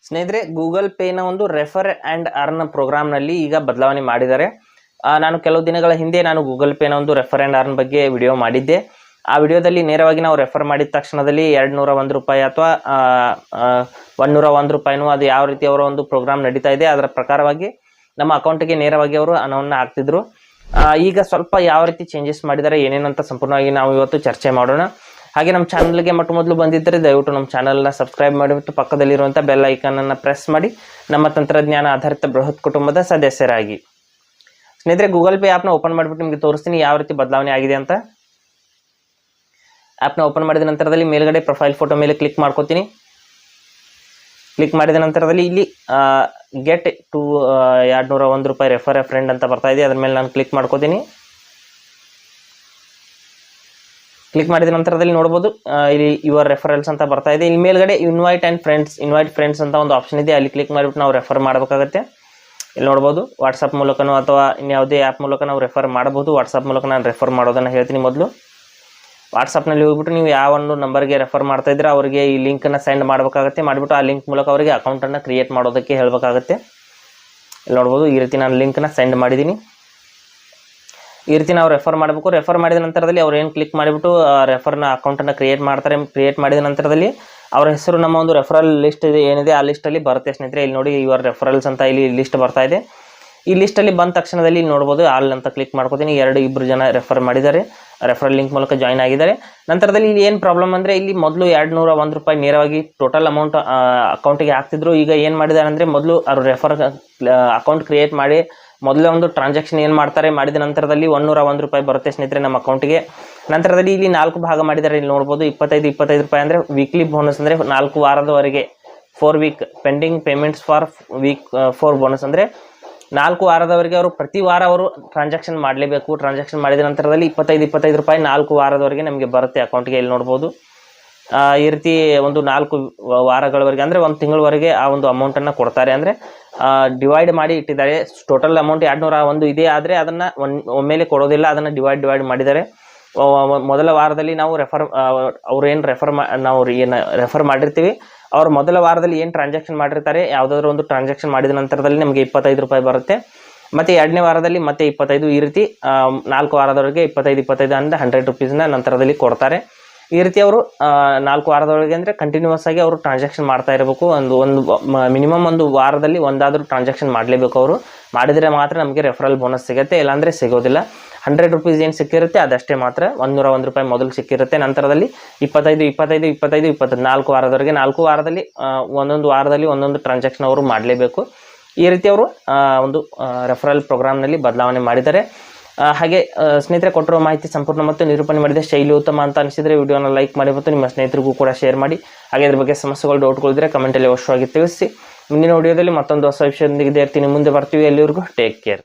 ಸ್ನೇಹಿತರೆ, ಗೂಗಲ್ ಪೇನ ಒಂದು refer and earn ಪ್ರೋಗ್ರಾಮ್ನಲ್ಲಿ ಈಗ ಬದಲಾವಣೆ ಮಾಡಿದ್ದಾರೆ. ನಾನು ಕೆಲವು ದಿನಗಳ ಹಿಂದೆ ಗೂಗಲ್ ಪೇನ ಒಂದು ರೆಫರ್ ಆ್ಯಂಡ್ ಅರ್ನ್ ಬಗ್ಗೆ ವಿಡಿಯೋ ಮಾಡಿದ್ದೆ. ಆ ವಿಡಿಯೋದಲ್ಲಿ ನೇರವಾಗಿ ನಾವು ರೆಫರ್ ಮಾಡಿದ ತಕ್ಷಣದಲ್ಲಿ 201 ರೂಪಾಯಿ ಅಥವಾ 101 ರೂಪಾಯಿನೂ ಅದು ಯಾವ ರೀತಿ ಅವರ ಒಂದು ಪ್ರೋಗ್ರಾಮ್ ನಡೀತಾ ಇದೆ ಅದರ ಪ್ರಕಾರವಾಗಿ ನಮ್ಮ ಅಕೌಂಟಿಗೆ ನೇರವಾಗಿ ಅವರು ಹಣವನ್ನು ಹಾಕ್ತಿದ್ರು. ಈಗ ಸ್ವಲ್ಪ ಯಾವ ರೀತಿ ಚೇಂಜಸ್ ಮಾಡಿದ್ದಾರೆ ಏನೇನಂತ ಸಂಪೂರ್ಣವಾಗಿ ನಾವು ಇವತ್ತು ಚರ್ಚೆ ಮಾಡೋಣ. ಹಾಗೆ ನಮ್ಮ ಚಾನಲ್ಗೆ ಮೊದಲು ಬಂದಿದ್ದರೆ ದಯವಿಟ್ಟು ನಮ್ಮ ಚಾನಲ್ನ ಸಬ್ಸ್ಕ್ರೈಬ್ ಮಾಡಿಬಿಟ್ಟು ಪಕ್ಕದಲ್ಲಿರುವಂಥ ಬೆಲ್ ಐಕನನ್ನು ಪ್ರೆಸ್ ಮಾಡಿ ನಮ್ಮ ತಂತ್ರಜ್ಞಾನ ಆಧಾರಿತ ಬೃಹತ್ ಕುಟುಂಬದ ಸದಸ್ಯರಾಗಿ. ಸ್ನೇಹಿತರೆ, ಗೂಗಲ್ ಪೇ ಆ್ಯಪ್ನ ಓಪನ್ ಮಾಡಿಬಿಟ್ಟು ನಿಮಗೆ ತೋರಿಸ್ತೀನಿ ಯಾವ ರೀತಿ ಬದಲಾವಣೆ ಆಗಿದೆ ಅಂತ. ಆ್ಯಪ್ನ ಓಪನ್ ಮಾಡಿದ ನಂತರದಲ್ಲಿ ಮೇಲ್ಗಡೆ ಪ್ರೊಫೈಲ್ ಫೋಟೋ ಮೇಲೆ ಕ್ಲಿಕ್ ಮಾಡ್ಕೋತೀನಿ. ಕ್ಲಿಕ್ ಮಾಡಿದ ನಂತರದಲ್ಲಿ ಇಲ್ಲಿ ಗೆಟ್ ಟು 201 ರೂಪಾಯಿ ರೆಫರ್ ಎ ಫ್ರೆಂಡ್ ಅಂತ ಬರ್ತಾ ಇದೆ. ಅದ್ರ ಮೇಲೆ ನಾನು ಕ್ಲಿಕ್ ಮಾಡ್ಕೋತೀನಿ. ಕ್ಲಿಕ್ ಮಾಡಿದ ನಂತರದಲ್ಲಿ ನೋಡ್ಬೋದು ಇಲ್ಲಿ ಯುವರ್ ರೆಫರಲ್ಸ್ ಅಂತ ಬರ್ತಾ ಇದೆ. ಇಲ್ಲಿ ಮೇಲ್ಗಡೆ ಇನ್ವೈಟ್ ಫ್ರೆಂಡ್ಸ್ ಅಂತ ಒಂದು ಆಪ್ಷನ್ ಇದೆ. ಅಲ್ಲಿ ಕ್ಲಿಕ್ ಮಾಡಿಬಿಟ್ಟು ನಾವು ರೆಫರ್ ಮಾಡಬೇಕಾಗತ್ತೆ. ಇಲ್ಲಿ ನೋಡ್ಬೋದು ವಾಟ್ಸಪ್ ಮೂಲಕನೋ ಅಥವಾ ಇನ್ಯಾವುದೇ ಆ್ಯಪ್ ಮೂಲಕ ನಾವು ರೆಫರ್ ಮಾಡಬಹುದು. ವಾಟ್ಸಪ್ ಮೂಲಕ ನಾನು ರೆಫರ್ ಮಾಡೋದನ್ನು ಹೇಳ್ತೀನಿ. ಮೊದಲು ವಾಟ್ಸಪ್ನಲ್ಲಿ ಹೋಗ್ಬಿಟ್ಟು ನೀವು ಯಾವ ಒಂದು ನಂಬರ್ಗೆ ರೆಫರ್ ಮಾಡ್ತಾ ಇದ್ರೆ ಅವರಿಗೆ ಈ ಲಿಂಕನ್ನು ಸೆಂಡ್ ಮಾಡಬೇಕಾಗುತ್ತೆ. ಮಾಡಿಬಿಟ್ಟು ಆ ಲಿಂಕ್ ಮೂಲಕ ಅವರಿಗೆ ಅಕೌಂಟನ್ನು ಕ್ರಿಯೇಟ್ ಮಾಡೋದಕ್ಕೆ ಹೇಳಬೇಕಾಗುತ್ತೆ. ಇಲ್ಲಿ ನೋಡ್ಬೋದು ಈ ರೀತಿ ನಾನು ಲಿಂಕನ್ನು ಸೆಂಡ್ ಮಾಡಿದ್ದೀನಿ. ಈ ರೀತಿ ನಾವು ರೆಫರ್ ಮಾಡಬೇಕು. ರೆಫರ್ ಮಾಡಿದ ನಂತರದಲ್ಲಿ ಅವ್ರು ಏನು ಕ್ಲಿಕ್ ಮಾಡಿಬಿಟ್ಟು ರೆಫರ್ನ ಅಕೌಂಟನ್ನು ಕ್ರಿಯೇಟ್ ಮಾಡ್ತಾರೆ. ಕ್ರಿಯೇಟ್ ಮಾಡಿದ ನಂತರದಲ್ಲಿ ಅವರ ಹೆಸರು ನಮ್ಮ ಒಂದು ರೆಫರಲ್ ಲಿಸ್ಟ್ ಏನಿದೆ ಆ ಲಿಸ್ಟಲ್ಲಿ ಬರುತ್ತೆ. ಸ್ನೇಹಿತರೆ, ಇಲ್ಲಿ ನೋಡಿ ಯುವರ್ ರೆಫರಲ್ಸ್ ಅಂತ ಇಲ್ಲಿ ಲಿಸ್ಟ್ ಬರ್ತಾ ಇದೆ. ಈ ಲಿಸ್ಟಲ್ಲಿ ಬಂದ ತಕ್ಷಣದಲ್ಲಿ ನೋಡ್ಬೋದು ಆಲ್ ಅಂತ ಕ್ಲಿಕ್ ಮಾಡ್ಕೋತೀನಿ. ಇಬ್ಬರು ಜನ ರೆಫರ್ ಮಾಡಿದ್ದಾರೆ, ರೆಫರಲ್ ಲಿಂಕ್ ಮೂಲಕ ಜಾಯ್ನ್ ಆಗಿದ್ದಾರೆ. ನಂತರದಲ್ಲಿ ಇಲ್ಲಿ ಏನು ಪ್ರಾಬ್ಲಮ್ ಅಂದರೆ ಇಲ್ಲಿ ಮೊದಲು 201 ರೂಪಾಯಿ ನೇರವಾಗಿ ಟೋಟಲ್ ಅಮೌಂಟ್ ಅಕೌಂಟಿಗೆ ಹಾಕ್ತಿದ್ರು. ಈಗ ಏನು ಮಾಡಿದ್ದಾರೆ ಅಂದರೆ ಮೊದಲು ಅವರು ರೆಫರ್ ಅಕೌಂಟ್ ಕ್ರಿಯೇಟ್ ಮಾಡಿ ಮೊದಲೇ ಒಂದು ಟ್ರಾನ್ಸಾಕ್ಷನ್ ಏನು ಮಾಡ್ತಾರೆ ಮಾಡಿದ ನಂತರದಲ್ಲಿ 101 ರೂಪಾಯಿ ಬರುತ್ತೆ ಸ್ನೇಹಿತರೆ ನಮ್ಮ ಅಕೌಂಟಿಗೆ. ನಂತರದಲ್ಲಿ ಇಲ್ಲಿ 4 ಭಾಗ ಮಾಡಿದ್ದಾರೆ. ಇಲ್ಲಿ ನೋಡ್ಬೋದು 25 ರೂಪಾಯಿ ಅಂದರೆ ವೀಕ್ಲಿ ಬೋನಸ್ ಅಂದರೆ 4 ವಾರದವರೆಗೆ 4 week pending payments for week 4 bonus ಅಂದರೆ 4 ವಾರದವರೆಗೆ ಅವರು ಪ್ರತಿ ವಾರ ಅವರು ಟ್ರಾನ್ಸಾಕ್ಷನ್ ಮಾಡಲೇಬೇಕು. ಟ್ರಾನ್ಸಾಕ್ಷನ್ ಮಾಡಿದ ನಂತರದಲ್ಲಿ 25 ರೂಪಾಯಿ 4 ವಾರದವರೆಗೆ ನಮಗೆ ಬರುತ್ತೆ ಅಕೌಂಟ್ಗೆ. ಇಲ್ಲಿ ನೋಡ್ಬೋದು ಈ ರೀತಿ ಒಂದು 4 ವಾರಗಳವರೆಗೆ ಅಂದರೆ 1 ತಿಂಗಳವರೆಗೆ ಆ ಒಂದು ಅಮೌಂಟನ್ನು ಕೊಡ್ತಾರೆ. ಅಂದರೆ ಡಿವೈಡ್ ಮಾಡಿ ಇಟ್ಟಿದ್ದಾರೆ. ಟೋಟಲ್ ಅಮೌಂಟ್ 201 ಇದೆ, ಆದರೆ ಅದನ್ನು ಒಮ್ಮೆಲೆ ಕೊಡೋದಿಲ್ಲ, ಅದನ್ನು ಡಿವೈಡ್ ಮಾಡಿದ್ದಾರೆ. ಮೊದಲ ವಾರದಲ್ಲಿ ನಾವು ಅವ್ರು ಏನು ರೆಫರ್ ಮಾಡಿರ್ತೀವಿ ಅವ್ರು ಮೊದಲ ವಾರದಲ್ಲಿ ಏನು ಟ್ರಾನ್ಸಾಕ್ಷನ್ ಮಾಡಿರ್ತಾರೆ ಯಾವುದಾದ್ರೂ ಒಂದು ಟ್ರಾನ್ಸಾಕ್ಷನ್ ಮಾಡಿದ ನಂತರದಲ್ಲಿ ನಮಗೆ 25 ರೂಪಾಯಿ ಬರುತ್ತೆ. ಮತ್ತು 2ನೇ ವಾರದಲ್ಲಿ ಮತ್ತೆ 25. ಈ ರೀತಿ 4 ವಾರದವರೆಗೆ 25 ಅಂದರೆ 100 ರೂಪೀಸ್ನ ನಂತರದಲ್ಲಿ ಕೊಡ್ತಾರೆ. ಈ ರೀತಿ ಅವರು 4 ವಾರದೊಳಗೆ ಅಂದರೆ ಕಂಟಿನ್ಯೂಸ್ ಆಗಿ ಅವರು ಟ್ರಾನ್ಸಾಕ್ಷನ್ ಮಾಡ್ತಾ ಇರಬೇಕು. ಒಂದು ಮಿನಿಮಮ್ ಒಂದು ವಾರದಲ್ಲಿ ಒಂದಾದರೂ ಟ್ರಾನ್ಸಾಕ್ಷನ್ ಮಾಡಲೇಬೇಕು. ಅವರು ಮಾಡಿದರೆ ಮಾತ್ರ ನಮಗೆ ರೆಫರಲ್ ಬೋನಸ್ ಸಿಗುತ್ತೆ, ಇಲ್ಲಾಂದರೆ ಸಿಗೋದಿಲ್ಲ. 100 ರೂಪೀಸ್ ಏನು ಸಿಕ್ಕಿರುತ್ತೆ ಅದಷ್ಟೇ ಮಾತ್ರ. 101 ರೂಪಾಯಿ ಮೊದಲು ಸಿಕ್ಕಿರುತ್ತೆ. ನಂತರದಲ್ಲಿ 25 4 ವಾರದವರೆಗೆ 4 ವಾರದಲ್ಲಿ ಒಂದೊಂದು ಟ್ರಾನ್ಸಾಕ್ಷನ್ ಅವರು ಮಾಡಲೇಬೇಕು. ಈ ರೀತಿ ಅವರು ಒಂದು ರೆಫರಲ್ ಪ್ರೋಗ್ರಾಮ್ನಲ್ಲಿ ಬದಲಾವಣೆ ಮಾಡಿದ್ದಾರೆ. ಹಾಗೆ ಸ್ನೇಹಿತರೆ, ಕೊಟ್ಟಿರೋ ಮಾಹಿತಿ ಸಂಪೂರ್ಣ ಮತ್ತು ನಿರೂಪಣೆ ಮಾಡಿದೆ ಶೈಲಿ ಉತ್ತಮ ಅಂತ ಅನಿಸಿದರೆ ವಿಡಿಯೋನ ಲೈಕ್ ಮಾಡಿ ಮತ್ತು ನಿಮ್ಮ ಸ್ನೇಹಿತರಿಗೂ ಕೂಡ ಶೇರ್ ಮಾಡಿ. ಹಾಗೆ ಇದ್ರ ಬಗ್ಗೆ ಸಮಸ್ಯೆಗಳು ಡೌಟ್ಗಳಿದ್ರೆ ಕಮೆಂಟಲ್ಲಿ ಅವಶ್ಯವಾಗಿ ತಿಳಿಸಿ. ಮುಂದಿನ ವಿಡಿಯೋದಲ್ಲಿ ಮತ್ತೊಂದು ಹೊಸ ವಿಷಯದೊಂದಿಗೆ ಇರ್ತೀನಿ. ಮುಂದೆ ಬರ್ತೀವಿ. ಎಲ್ಲಿವರೆಗೂ ಟೇಕ್ ಕೇರ್.